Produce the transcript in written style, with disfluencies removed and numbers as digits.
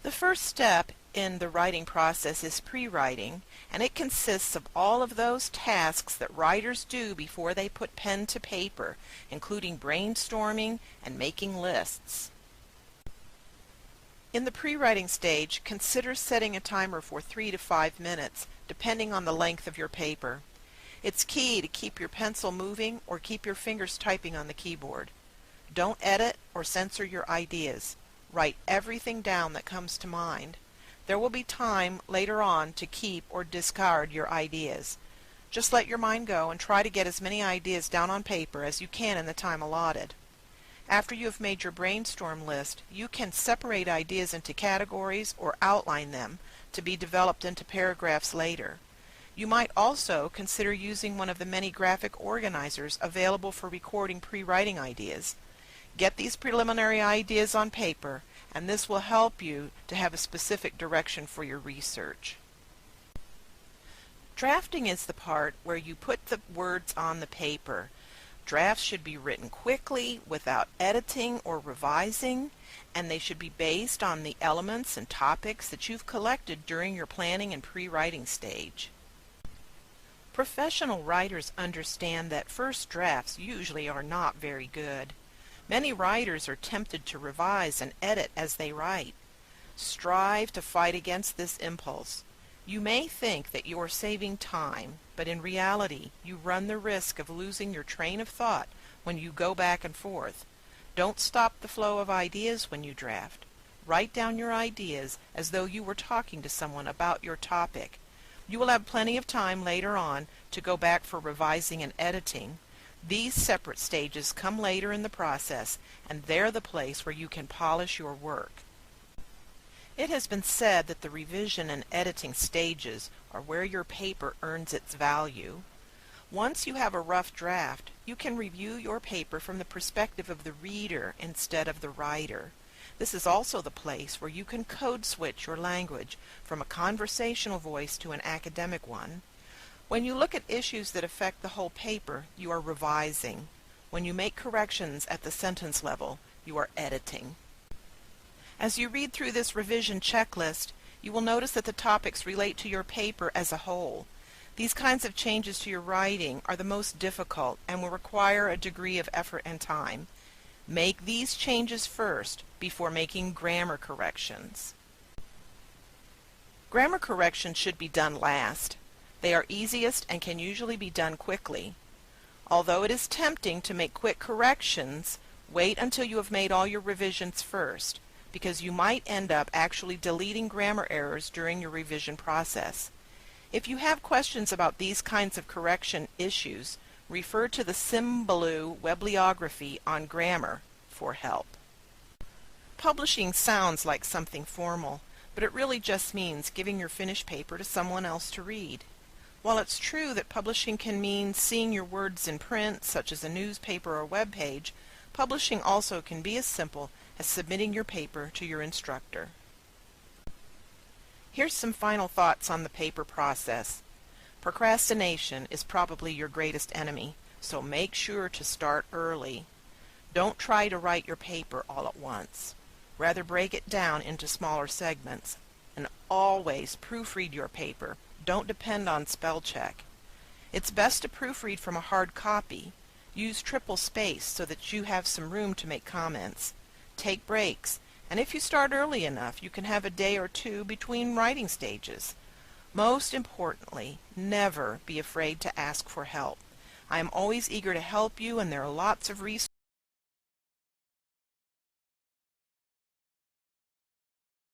The first step in the writing process is pre-writing, and it consists of all of those tasks that writers do before they put pen to paper, including brainstorming and making lists. In the pre-writing stage, consider setting a timer for 3 to 5 minutes, depending on the length of your paper. It's key to keep your pencil moving or keep your fingers typing on the keyboard. Don't edit or censor your ideas. Write everything down that comes to mind. There will be time later on to keep or discard your ideas. Just let your mind go and try to get as many ideas down on paper as you can in the time allotted. After you have made your brainstorm list, you can separate ideas into categories or outline them to be developed into paragraphs later. You might also consider using one of the many graphic organizers available for recording pre-writing ideas. Get these preliminary ideas on paper, and this will help you to have a specific direction for your research. Drafting is the part where you put the words on the paper. Drafts should be written quickly, without editing or revising, and they should be based on the elements and topics that you've collected during your planning and pre-writing stage. Professional writers understand that first drafts usually are not very good. Many writers are tempted to revise and edit as they write. Strive to fight against this impulse. You may think that you are saving time, but in reality, you run the risk of losing your train of thought when you go back and forth. Don't stop the flow of ideas when you draft. Write down your ideas as though you were talking to someone about your topic. You will have plenty of time later on to go back for revising and editing. These separate stages come later in the process, and they're the place where you can polish your work. It has been said that the revision and editing stages are where your paper earns its value. Once you have a rough draft, you can review your paper from the perspective of the reader instead of the writer. This is also the place where you can code switch your language from a conversational voice to an academic one. When you look at issues that affect the whole paper, you are revising. When you make corrections at the sentence level, you are editing. As you read through this revision checklist, you will notice that the topics relate to your paper as a whole. These kinds of changes to your writing are the most difficult and will require a degree of effort and time. Make these changes first before making grammar corrections. Grammar corrections should be done last. They are easiest and can usually be done quickly. Although it is tempting to make quick corrections, wait until you have made all your revisions first, because you might end up actually deleting grammar errors during your revision process. If you have questions about these kinds of correction issues, refer to the Symbaloo Webliography on grammar for help. Publishing sounds like something formal, but it really just means giving your finished paper to someone else to read. While it's true that publishing can mean seeing your words in print, such as a newspaper or web page, publishing also can be as simple as submitting your paper to your instructor. Here's some final thoughts on the paper process. Procrastination is probably your greatest enemy, so make sure to start early. Don't try to write your paper all at once. Rather break it down into smaller segments. And always proofread your paper. Don't depend on spell check. It's best to proofread from a hard copy. Use triple space so that you have some room to make comments. Take breaks, and if you start early enough, you can have a day or two between writing stages. Most importantly, never be afraid to ask for help. I am always eager to help you, and there are lots of resources